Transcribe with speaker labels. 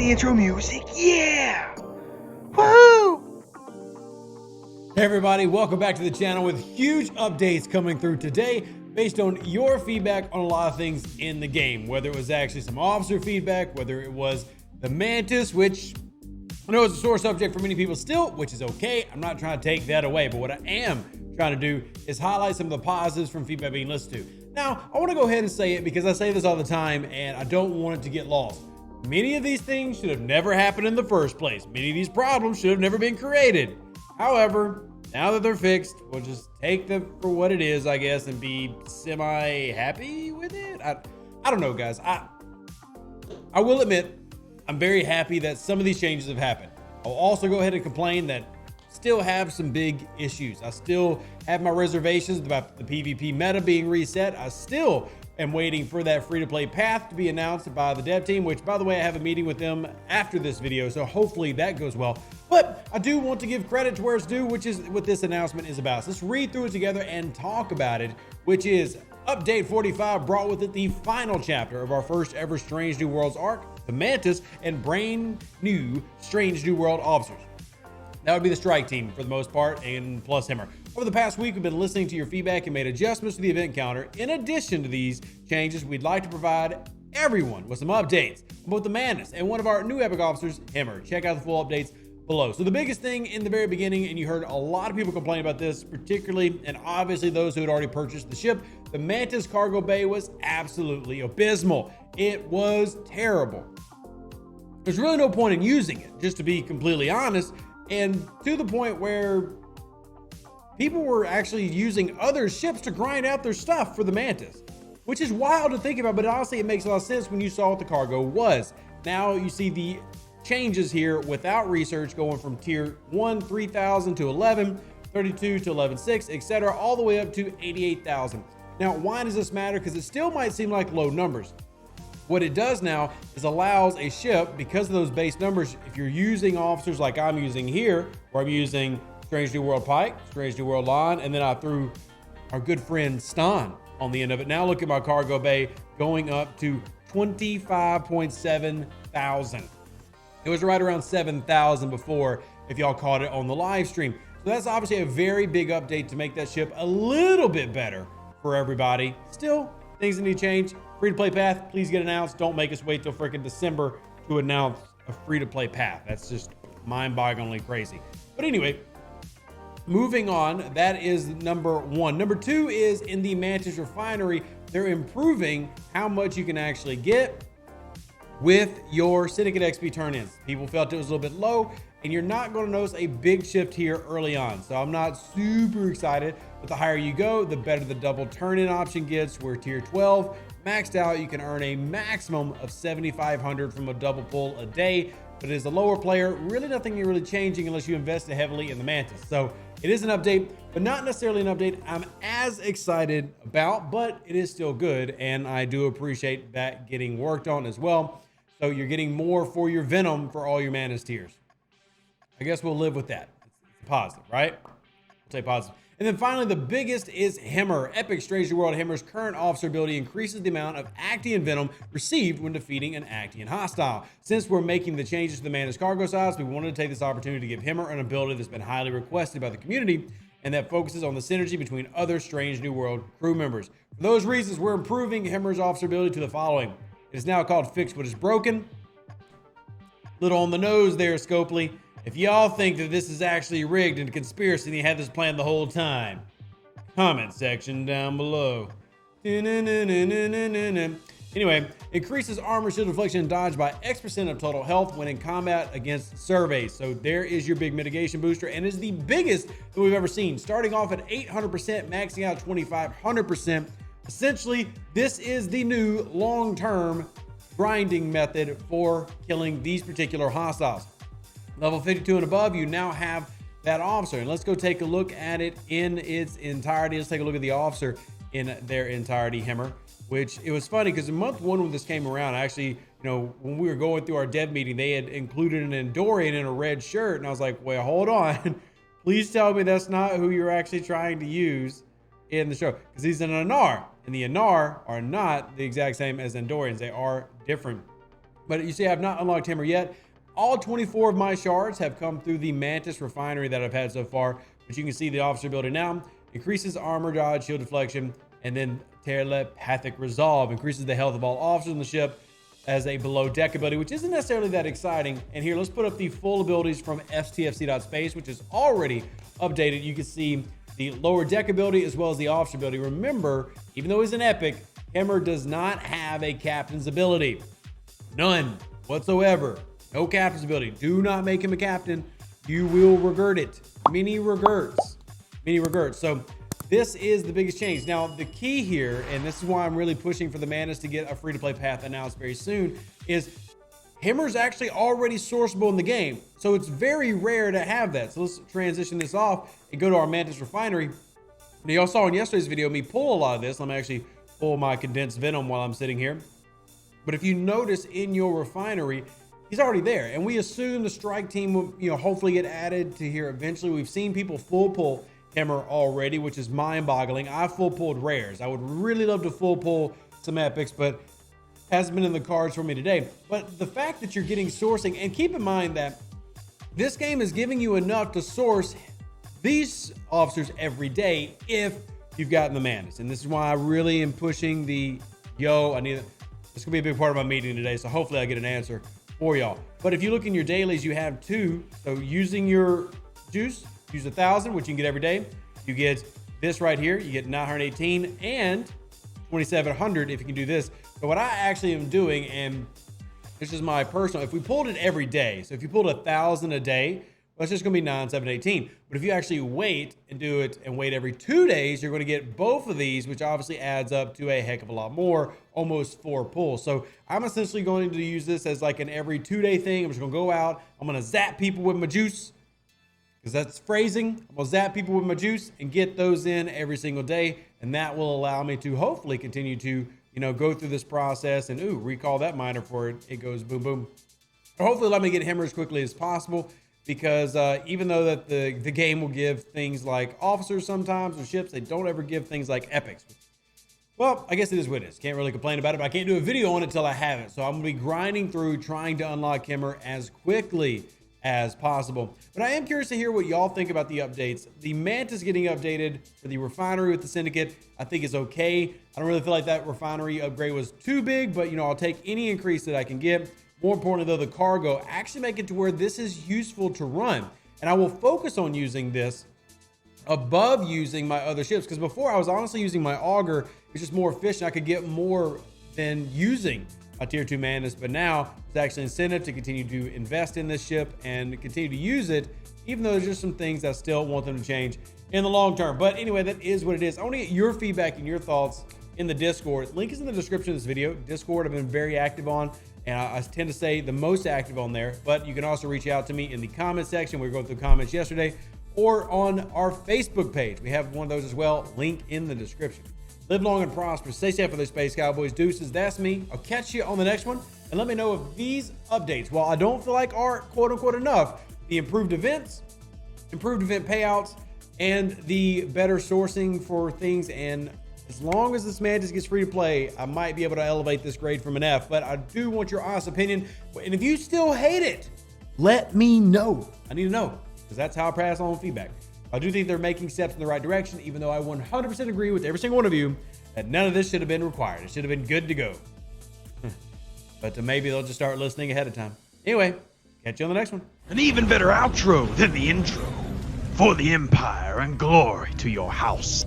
Speaker 1: the intro music. Yeah! Woohoo!
Speaker 2: Hey everybody, welcome back to the channel with huge updates coming through today based on your feedback on a lot of things in the game. Whether it was actually some officer feedback, whether it was the Mantis, which I know is a sore subject for many people still, which is okay. I'm not trying to take that away, but what I am trying to do is highlight some of the positives from feedback being listened to. Now, I want to go ahead and say it because I say this all the time and I don't want it to get lost. Many of these things should have never happened in the first place. Many of these problems should have never been created. However, now that they're fixed, we'll just take them for what it is, I guess, and be semi-happy with it. I don't know, guys. I will admit, I'm very happy that some of these changes have happened. I'll also go ahead and complain that still have some big issues. I still have my reservations about the PvP meta being reset. I still am waiting for that free-to-play path to be announced by the dev team, which, by the way, I have a meeting with them after this video, so hopefully that goes well. But I do want to give credit to where it's due, which is what this announcement is about. So let's read through it together and talk about it, which is Update 45 brought with it the final chapter of our first ever Strange New Worlds arc, the Mantis, and brand new Strange New World officers. That would be the strike team for the most part, and plus Hemmer. Over the past week, we've been listening to your feedback and made adjustments to the event counter. In addition to these changes, we'd like to provide everyone with some updates on both the Mantis and one of our new epic officers, Hemmer. Check out the full updates below. So the biggest thing in the very beginning, and you heard a lot of people complain about this, particularly and obviously those who had already purchased the ship, the Mantis cargo bay was absolutely abysmal. It was terrible. There's really no point in using it, just to be completely honest. And to the point where people were actually using other ships to grind out their stuff for the Mantis, which is wild to think about, but honestly, it makes a lot of sense when you saw what the cargo was. Now you see the changes here without research going from tier 1, 3,000 to 11, 32 to 11.6, etc., all the way up to 88,000. Now, why does this matter? Because it still might seem like low numbers. What it does now is allows a ship, because of those base numbers, if you're using officers like I'm using here, where I'm using Strange New World Pike, Strange New World Line, and then I threw our good friend Stan on the end of it. Now look at my cargo bay going up to 25.7 thousand. It was right around 7,000 before, if y'all caught it on the live stream. So that's obviously a very big update to make that ship a little bit better for everybody. Still, things that need to change. Free-to-play path, please get announced. Don't make us wait till freaking December to announce a free-to-play path. That's just mind-bogglingly crazy. But anyway, moving on, that is number one. Number two is in the Mantis Refinery, they're improving how much you can actually get with your Syndicate XP turn-ins. People felt it was a little bit low, and you're not going to notice a big shift here early on. So I'm not super excited, but the higher you go, the better the double turn-in option gets. We're tier 12. Maxed out, you can earn a maximum of 7,500 from a double pull a day. But as a lower player, really nothing you're really changing unless you invest heavily in the Mantis. So it is an update, but not necessarily an update I'm as excited about, but it is still good. And I do appreciate that getting worked on as well. So you're getting more for your Venom for all your Mantis tiers. I guess we'll live with that. It's positive, right? I'll say positive. And then finally, the biggest is Hemmer. Epic Strange New World Hemmer's current officer ability increases the amount of Actian Venom received when defeating an Actian hostile. Since we're making the changes to the Mantis cargo size, we wanted to take this opportunity to give Hemmer an ability that's been highly requested by the community and that focuses on the synergy between other Strange New World crew members. For those reasons, we're improving Hemmer's officer ability to the following. It is now called Fix What Is Broken. Little on the nose there, Scopely. If y'all think that this is actually rigged and a conspiracy and you had this planned the whole time, comment section down below. Anyway, increases armor, shield deflection, and dodge by X% of total health when in combat against surveys. So there is your big mitigation booster, and is the biggest that we've ever seen. Starting off at 800%, maxing out 2,500%. Essentially, this is the new long-term grinding method for killing these particular hostiles. Level 52 and above, you now have that officer. And let's go take a look at it in its entirety. Let's take a look at the officer in their entirety, Hemmer, which it was funny because in month one when this came around, actually, when we were going through our dev meeting, they had included an Endorian in a red shirt. And I was like, well, hold on. Please tell me that's not who you're actually trying to use in the show. Because he's an Anar. And the Anar are not the exact same as Endorians. They are different. But you see, I've not unlocked Hemmer yet. All 24 of my shards have come through the Mantis Refinery that I've had so far. But you can see the officer ability now increases armor dodge, shield deflection, and then telepathic resolve increases the health of all officers on the ship as a below deck ability, which isn't necessarily that exciting. And here, let's put up the full abilities from STFC.space, which is already updated. You can see the lower deck ability as well as the officer ability. Remember, even though he's an epic, Hemmer does not have a captain's ability. None whatsoever. No captain's ability. Do not make him a captain. You will regret it. Many regrets. Many regrets. So this is the biggest change. Now, the key here, and this is why I'm really pushing for the Mantis to get a free-to-play path announced very soon, is Hemmer's actually already sourceable in the game. So it's very rare to have that. So let's transition this off and go to our Mantis Refinery. Now, y'all saw in yesterday's video me pull a lot of this. Let me actually pull my condensed venom while I'm sitting here. But if you notice in your refinery, he's already there. And we assume the strike team will, hopefully get added to here eventually. We've seen people full pull Hemmer already, which is mind-boggling. I full pulled rares. I would really love to full pull some epics, but hasn't been in the cards for me today. But the fact that you're getting sourcing, and keep in mind that this game is giving you enough to source these officers every day if you've gotten the Mantis. And this is why I really am pushing the this could be a big part of my meeting today, so hopefully I get an answer for y'all. But if you look in your dailies, you have 2. So using your juice, use 1,000, which you can get every day. You get this right here. You get 918 and 2,700 if you can do this. But what I actually am doing, and this is my personal, if we pulled it every day, so if you pulled 1,000 a day, well, it's just going to be 9, 7, 18. But if you actually wait and do it and wait every 2 days, you're going to get both of these, which obviously adds up to a heck of a lot more, almost 4 pulls. So I'm essentially going to use this as like an every 2-day thing. I'm just going to go out. I'm going to zap people with my juice, because that's phrasing. I'm going to zap people with my juice and get those in every single day. And that will allow me to hopefully continue to, go through this process and, recall that miner before it goes boom, boom. But hopefully let me get Hemmer as quickly as possible. Because even though that the game will give things like officers sometimes or ships, they don't ever give things like epics. Well, I guess it is what it is. Can't really complain about it, but I can't do a video on it until I have it. So I'm going to be grinding through trying to unlock Hemmer as quickly as possible. But I am curious to hear what y'all think about the updates. The Mantis getting updated for the refinery with the Syndicate, I think is okay. I don't really feel like that refinery upgrade was too big, but I'll take any increase that I can get. More importantly, though, the cargo actually make it to where this is useful to run. And I will focus on using this above using my other ships. Because before I was honestly using my auger, it's just more efficient. I could get more than using a tier 2 Mantis. But now it's actually incentive to continue to invest in this ship and continue to use it, even though there's just some things that I still want them to change in the long term. But anyway, that is what it is. I want to get your feedback and your thoughts in the Discord. Link is in the description of this video. Discord I've been very active on. And I tend to say the most active on there, but you can also reach out to me in the comment section. We were going through comments yesterday, or on our Facebook page. We have one of those as well. Link in the description. Live long and prosper. Stay safe for those Space Cowboys. Deuces, that's me. I'll catch you on the next one. And let me know if these updates, while I don't feel like are quote unquote enough, the improved events, improved event payouts, and the better sourcing for things, and as long as this Mantis gets free to play, I might be able to elevate this grade from an F, but I do want your honest opinion. And if you still hate it, let me know. I need to know, because that's how I pass on feedback. I do think they're making steps in the right direction, even though I 100% agree with every single one of you that none of this should have been required. It should have been good to go. But maybe they'll just start listening ahead of time. Anyway, catch you on the next one.
Speaker 1: An even better outro than the intro. For the Empire and glory to your house.